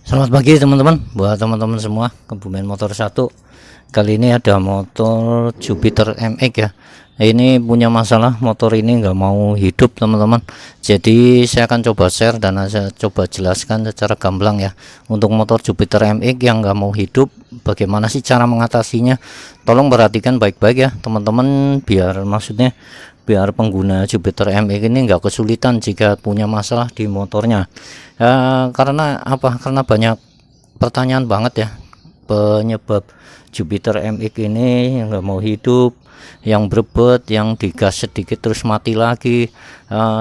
Selamat pagi teman-teman, buat teman-teman semua Kebumen Motor 1. Kali ini ada motor Jupiter MX ya. Ini punya masalah, motor ini nggak mau hidup teman-teman. Jadi saya akan coba share dan saya coba jelaskan secara gamblang ya. Untuk motor Jupiter MX yang nggak mau hidup, bagaimana sih cara mengatasinya? Tolong perhatikan baik-baik ya teman-teman, biar pengguna Jupiter MX ini nggak kesulitan jika punya masalah di motornya. Karena apa? Karena banyak pertanyaan banget ya penyebab Jupiter MX ini yang nggak mau hidup, yang berebut, yang digas sedikit terus mati lagi.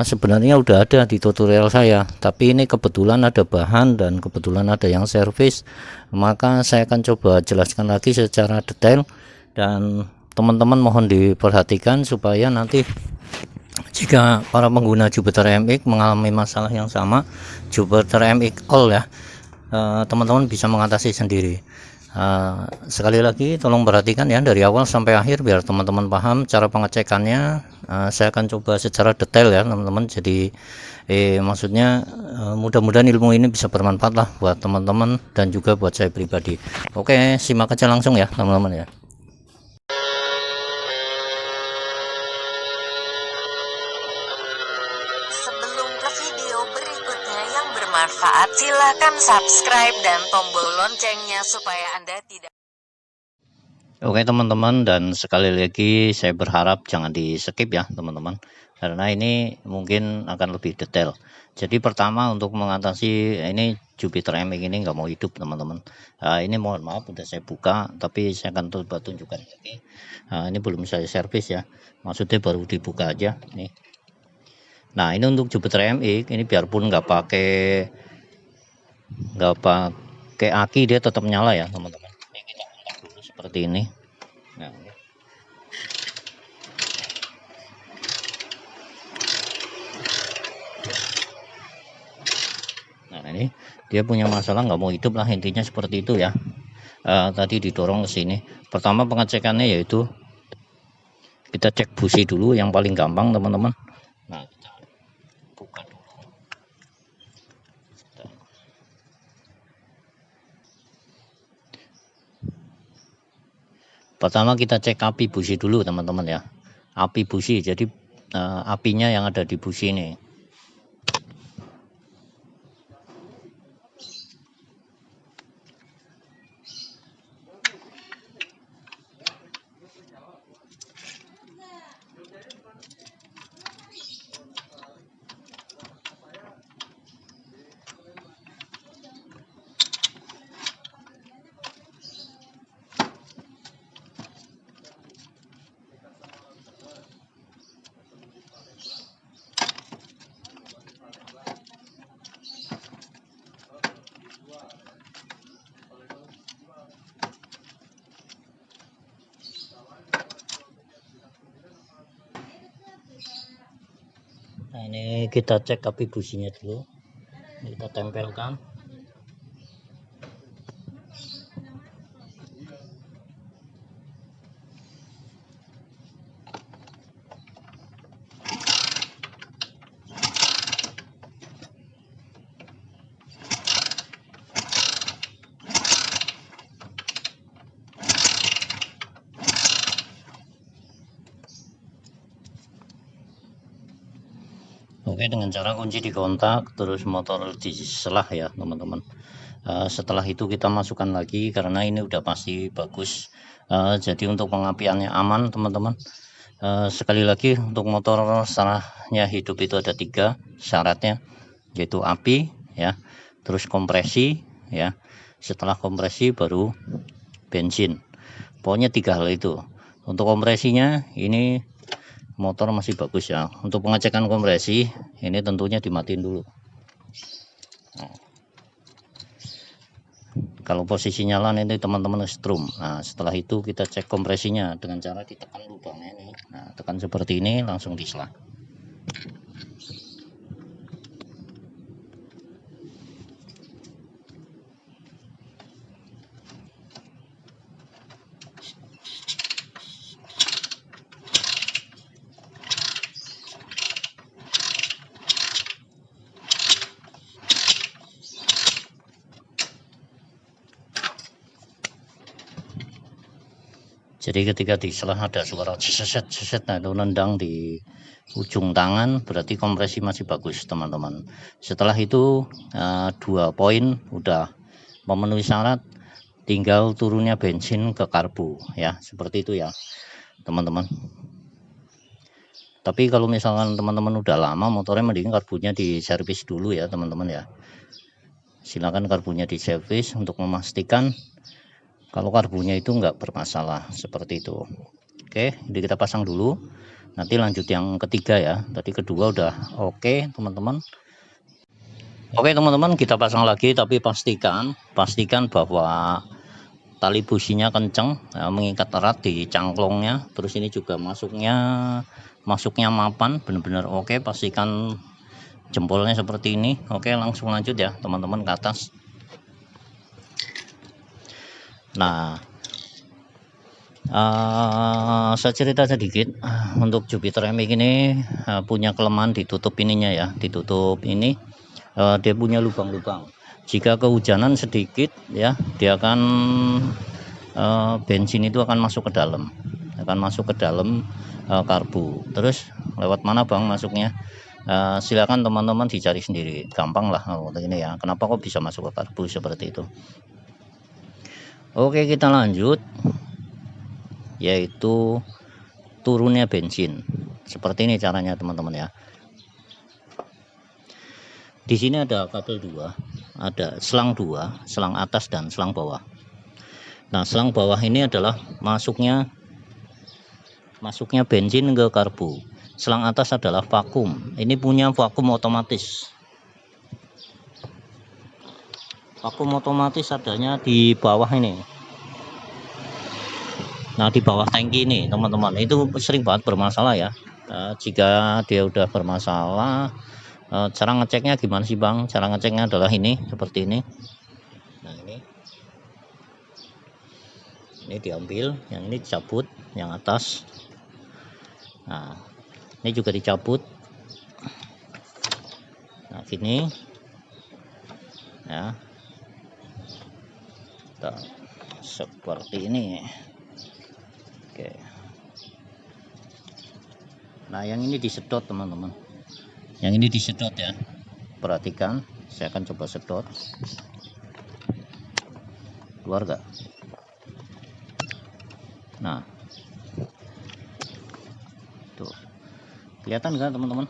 Sebenarnya udah ada di tutorial saya, tapi ini kebetulan ada bahan dan kebetulan ada yang servis, maka saya akan coba jelaskan lagi secara detail. Dan teman-teman mohon diperhatikan supaya nanti jika para pengguna Jupiter MX mengalami masalah yang sama, Jupiter MX All ya, teman-teman bisa mengatasi sendiri. Sekali lagi tolong perhatikan ya dari awal sampai akhir biar teman-teman paham cara pengecekannya. Saya akan coba secara detail ya teman-teman. Jadi maksudnya mudah-mudahan ilmu ini bisa bermanfaat lah buat teman-teman dan juga buat saya pribadi. Oke, simak aja langsung ya teman-teman ya. Sebelum ke video berikutnya yang bermanfaat, silakan subscribe dan tombol loncengnya supaya Anda tidak. Oke teman-teman, dan sekali lagi saya berharap jangan di skip ya teman-teman, karena ini mungkin akan lebih detail. Jadi pertama untuk mengatasi ini Jupiter MX ini nggak mau hidup teman-teman. Ini mohon maaf udah saya buka, tapi saya akan coba tunjukkan lagi. Ini belum saya servis ya, maksudnya baru dibuka aja nih. Nah ini untuk Jupiter MX ini biarpun nggak pakai aki dia tetap nyala ya teman-teman. Ini kita angkat dulu seperti ini. Nah ini dia punya masalah nggak mau hidup lah, intinya seperti itu ya. Tadi didorong ke sini. Pertama pengecekannya yaitu kita cek busi dulu, yang paling gampang teman-teman. Nah kita buka dulu. Pertama kita cek api busi dulu teman-teman ya. Api busi, jadi apinya yang ada di busi ini. Nah ini kita cek api businya dulu, kita tempelkan. Oke, dengan cara kunci di kontak terus motor diselah ya teman-teman. Setelah itu kita masukkan lagi karena ini udah pasti bagus. Jadi untuk pengapiannya aman teman-teman. Sekali lagi untuk motor setelahnya hidup itu ada 3 syaratnya, yaitu api ya, terus kompresi ya, setelah kompresi baru bensin. Pokoknya 3 hal itu. Untuk kompresinya ini motor masih bagus ya. Untuk pengecekan kompresi ini tentunya dimatiin dulu. Nah, kalau posisi nyala ini teman-teman strum. Nah setelah itu kita cek kompresinya dengan cara ditekan lubangnya ini. Nah tekan seperti ini langsung disela. Jadi ketika di setelah ada suara seset, nah itu nendang di ujung tangan, berarti kompresi masih bagus teman-teman. Setelah itu 2 poin udah memenuhi syarat, tinggal turunnya bensin ke karbu ya, seperti itu ya teman-teman. Tapi kalau misalkan teman-teman udah lama motornya, mending karbunya diservis dulu ya teman-teman ya. Silakan karbunya diservis untuk memastikan kalau karbunya itu enggak bermasalah, seperti itu. Oke, jadi kita pasang dulu, nanti lanjut yang ketiga ya. Tadi kedua udah oke teman-teman. Oke teman-teman, kita pasang lagi, tapi pastikan bahwa tali businya kenceng ya, mengikat erat di cangklongnya. Terus ini juga masuknya mapan, benar-benar oke. Pastikan jempolnya seperti ini. Oke, langsung lanjut ya teman-teman ke atas. Nah, saya cerita sedikit untuk Jupiter MX ini punya kelemahan ditutup ininya ya, ditutup ini dia punya lubang-lubang. Jika kehujanan sedikit ya, dia akan bensin itu akan masuk ke dalam, karbu. Terus lewat mana bang masuknya? Silakan teman-teman dicari sendiri, gampang lah ini ya. Kenapa kok bisa masuk ke karbu seperti itu? Oke, kita lanjut, yaitu turunnya bensin. Seperti ini caranya teman-teman ya. Di sini ada kabel 2, ada selang 2, selang atas dan selang bawah. Nah, selang bawah ini adalah masuknya bensin ke karbu. Selang atas adalah vakum. Ini punya vakum otomatis. Vakum otomatis adanya di bawah ini. Nah, di bawah tangki ini teman-teman, itu sering banget bermasalah ya. Jika dia udah bermasalah, cara ngeceknya gimana sih bang? Cara ngeceknya adalah ini, seperti ini. Nah, ini diambil, yang ini dicabut, yang atas. Nah, ini juga dicabut. Nah, gini ya. Nah, seperti ini. Oke. Nah, yang ini disedot teman-teman, yang ini disedot ya, perhatikan. Saya akan coba sedot, keluar gak? Nah, tuh kelihatan nggak teman-teman?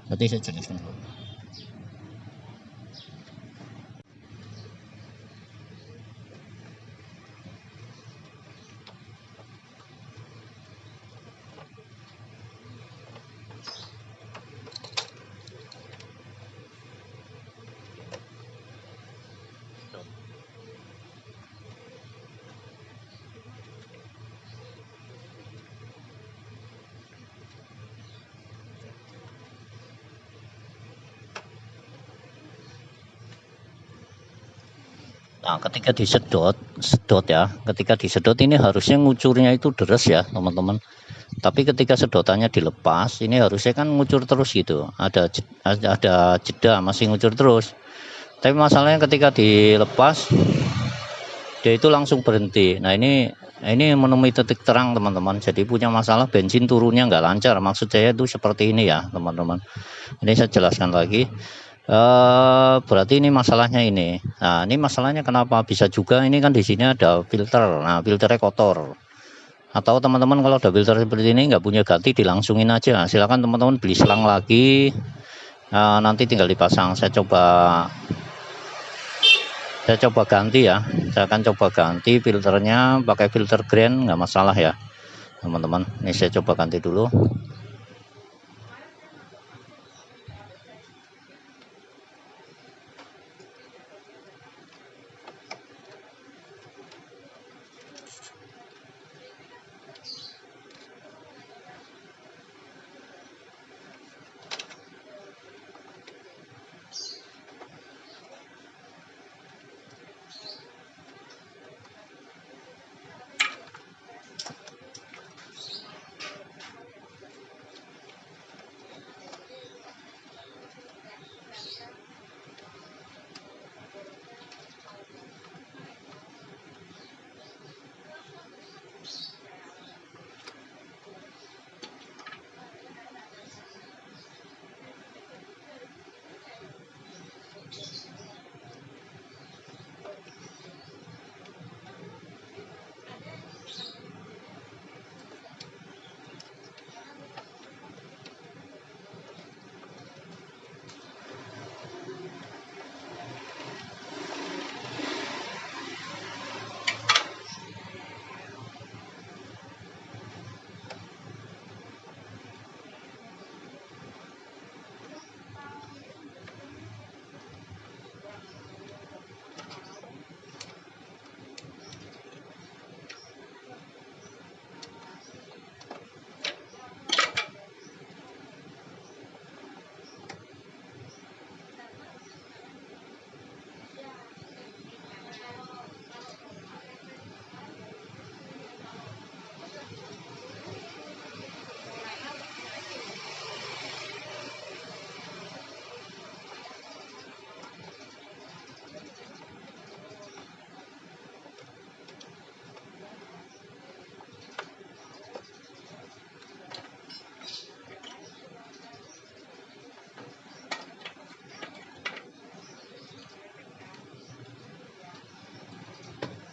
Berarti saya jelaskan dulu. Nah, ketika disedot ya, ketika disedot ini harusnya ngucurnya itu deres ya teman-teman. Tapi ketika sedotannya dilepas, ini harusnya kan ngucur terus gitu. Ada jeda, masih ngucur terus. Tapi masalahnya ketika dilepas, dia itu langsung berhenti. Nah, ini menemui titik terang teman-teman. Jadi punya masalah bensin turunnya nggak lancar. Maksud saya itu seperti ini ya teman-teman. Ini saya jelaskan lagi. Berarti ini masalahnya ini. Nah, ini masalahnya kenapa bisa juga ini kan di sini ada filter. Nah, filternya kotor. Atau teman-teman kalau ada filter seperti ini nggak punya ganti, dilangsungin aja. Silakan teman-teman beli selang lagi. Nanti tinggal dipasang. Saya coba ganti ya. Saya akan coba ganti filternya pakai filter grand, nggak masalah ya teman-teman. Ini saya coba ganti dulu.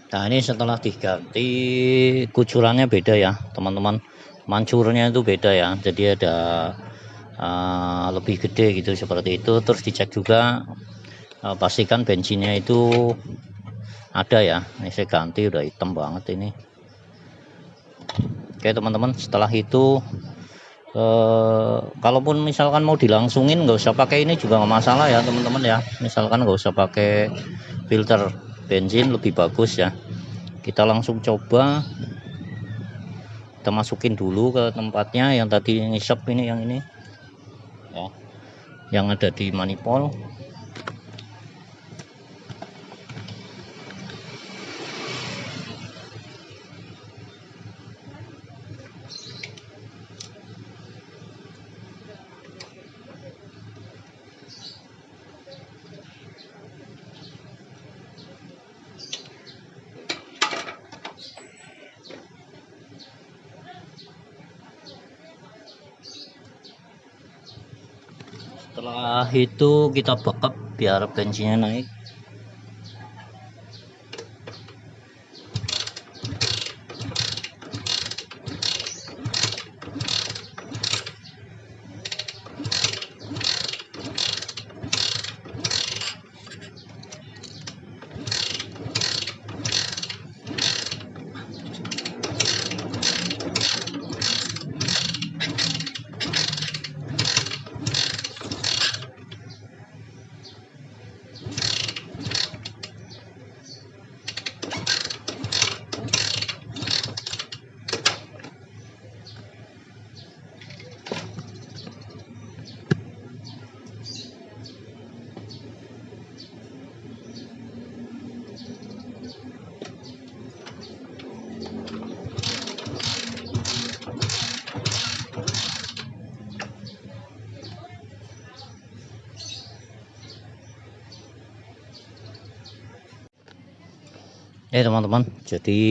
Nah ini setelah diganti kucurannya beda ya teman-teman, mancurnya itu beda ya, jadi ada lebih gede gitu seperti itu. Terus dicek juga pastikan bensinnya itu ada ya. Ini saya ganti, udah hitam banget ini. Oke teman-teman, setelah itu kalaupun misalkan mau dilangsungin nggak usah pakai ini juga nggak masalah ya teman-teman ya. Misalkan nggak usah pakai filter bensin lebih bagus ya. Kita langsung coba, kita masukin dulu ke tempatnya yang tadi ngisep ini, yang ini ya, yang ada di manifold. Setelah itu kita backup biar bensinnya naik. Teman-teman, jadi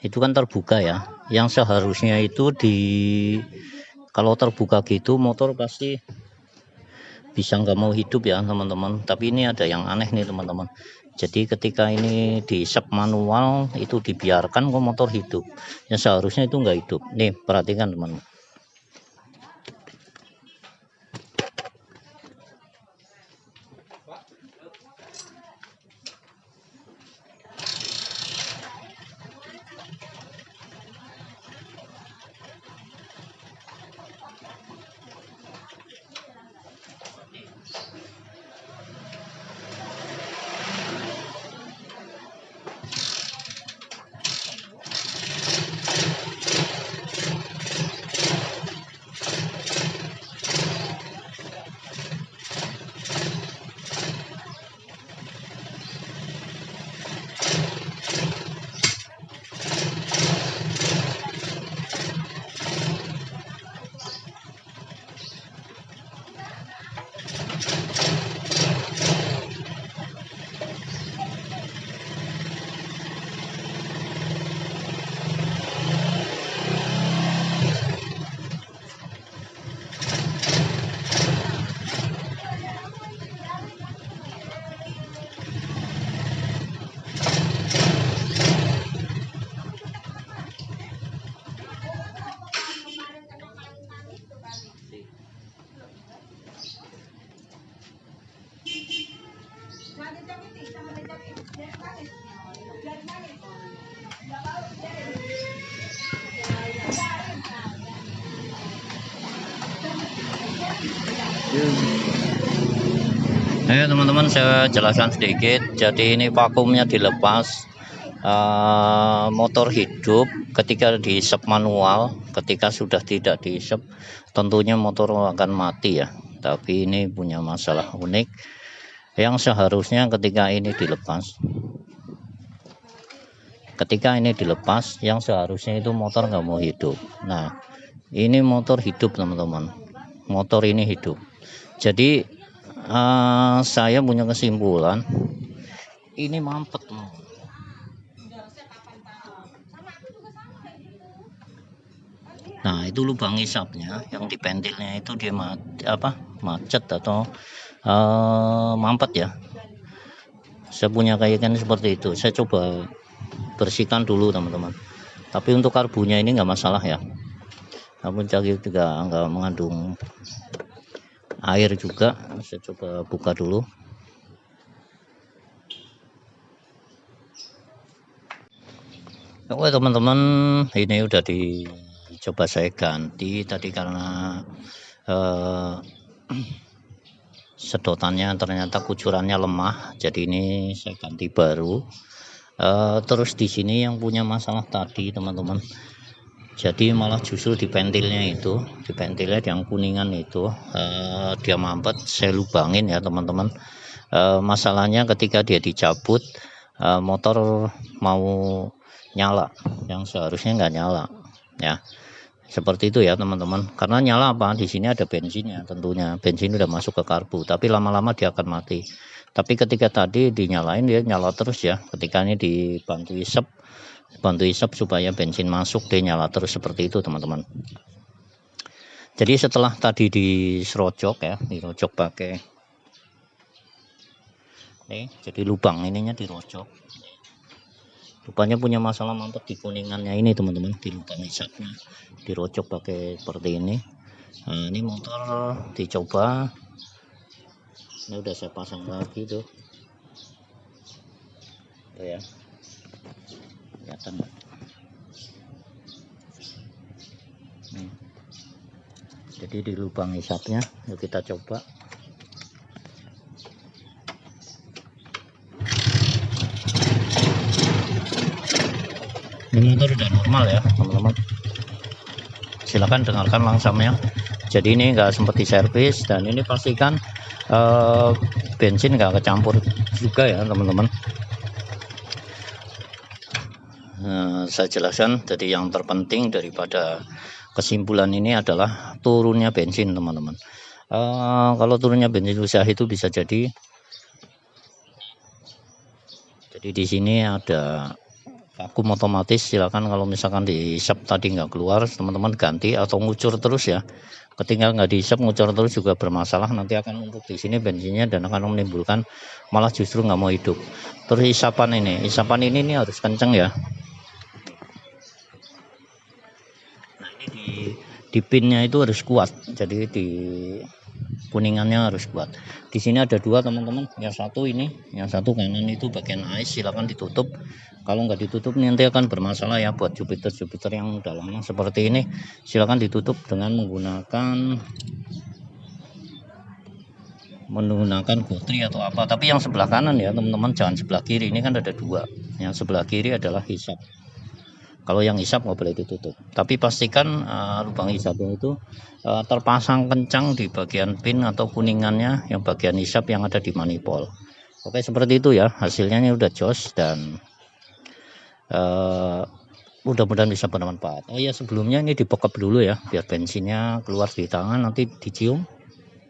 itu kan terbuka ya, yang seharusnya itu kalau terbuka gitu motor pasti bisa nggak mau hidup ya teman-teman. Tapi ini ada yang aneh nih teman-teman, jadi ketika ini di sub manual itu dibiarkan kok motor hidup, yang seharusnya itu nggak hidup. Nih perhatikan teman-teman. Ayo teman-teman, saya jelaskan sedikit. Jadi ini vakumnya dilepas, motor hidup ketika di sub manual. Ketika sudah tidak di sub, tentunya motor akan mati ya. Tapi ini punya masalah unik, yang seharusnya ketika ini dilepas, yang seharusnya itu motor nggak mau hidup. Nah ini motor hidup teman-teman, motor ini hidup. Jadi saya punya kesimpulan ini mampet. Nah itu lubang isapnya yang di pentilnya itu dia macet atau mampet ya. saya punya kayak kan seperti itu. Saya coba bersihkan dulu teman-teman, tapi untuk karbunya ini nggak masalah ya, namun juga nggak mengandung air juga. Saya coba buka dulu. Oke teman-teman, ini udah dicoba saya ganti tadi karena sedotannya ternyata kucurannya lemah, jadi ini saya ganti baru. Terus di sini yang punya masalah tadi teman-teman, jadi malah justru di pentilnya yang kuningan itu dia mampet. Saya lubangin ya teman-teman. Masalahnya ketika dia dicabut, motor mau nyala yang seharusnya nggak nyala ya, seperti itu ya teman-teman. Karena nyala apa, di sini ada bensinnya, tentunya bensin udah masuk ke karbu, tapi lama-lama dia akan mati. Tapi ketika tadi dinyalain dia nyala terus ya, ketika ini dibantu isep supaya bensin masuk, dia nyala terus seperti itu teman-teman. Jadi setelah tadi dirocok ya, dirocok pakai nih, jadi lubang ininya dirocok. Rupanya punya masalah mampet di kuningannya ini teman-teman, di lubang isapnya dirocok pakai seperti ini. Nah ini motor dicoba, ini udah saya pasang lagi tuh ya, kelihatan nggak? Jadi di lubang isapnya, yuk kita coba. Ini motor udah normal ya teman-teman, silahkan dengarkan langsamnya. Jadi ini nggak sempat diservis, dan ini pastikan bensin nggak kecampur juga ya teman-teman. Saya jelaskan, jadi yang terpenting daripada kesimpulan ini adalah turunnya bensin teman-teman. Kalau turunnya bensin usaha itu bisa jadi di sini ada vakum otomatis. Silakan kalau misalkan diisap tadi nggak keluar, teman-teman ganti atau ngucur terus ya. Ketika nggak diisap ngucur terus juga bermasalah, nanti akan numpuk di sini bensinnya dan akan menimbulkan malah justru nggak mau hidup. Terus isapan ini harus kenceng ya. Nah ini di pinnya itu harus kuat, jadi di kuningannya harus kuat. Di sini ada dua teman-teman, yang satu kanan itu bagian ais, silakan ditutup. Kalau nggak ditutup nanti akan bermasalah ya buat Jupiter yang dalamnya seperti ini. Silakan ditutup dengan menggunakan gotri atau apa, tapi yang sebelah kanan ya teman-teman, jangan sebelah kiri. Ini kan ada dua, yang sebelah kiri adalah hisap. Kalau yang hisap nggak boleh ditutup, tapi pastikan lubang hisapnya itu terpasang kencang di bagian pin atau kuningannya, yang bagian hisap yang ada di manifold. Oke seperti itu ya, hasilnya ini udah jos dan mudah-mudahan bisa bermanfaat. Oh ya, sebelumnya ini dibekap dulu ya biar bensinnya keluar di tangan, nanti dicium.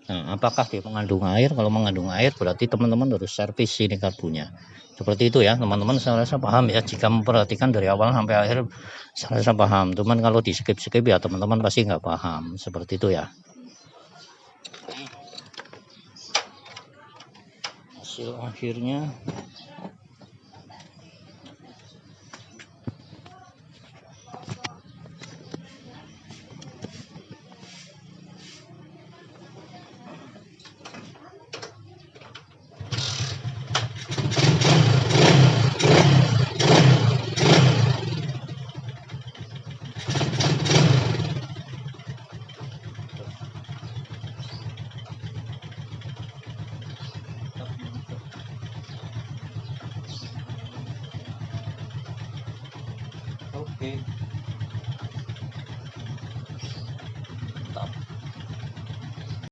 Nah apakah dia mengandung air? Kalau mengandung air berarti teman-teman harus servis ini karbunya. Seperti itu ya teman-teman, saya rasa paham ya. Jika memperhatikan dari awal sampai akhir saya rasa paham, cuman kalau di skip ya teman-teman pasti nggak paham. Seperti itu ya. Hasil akhirnya oke.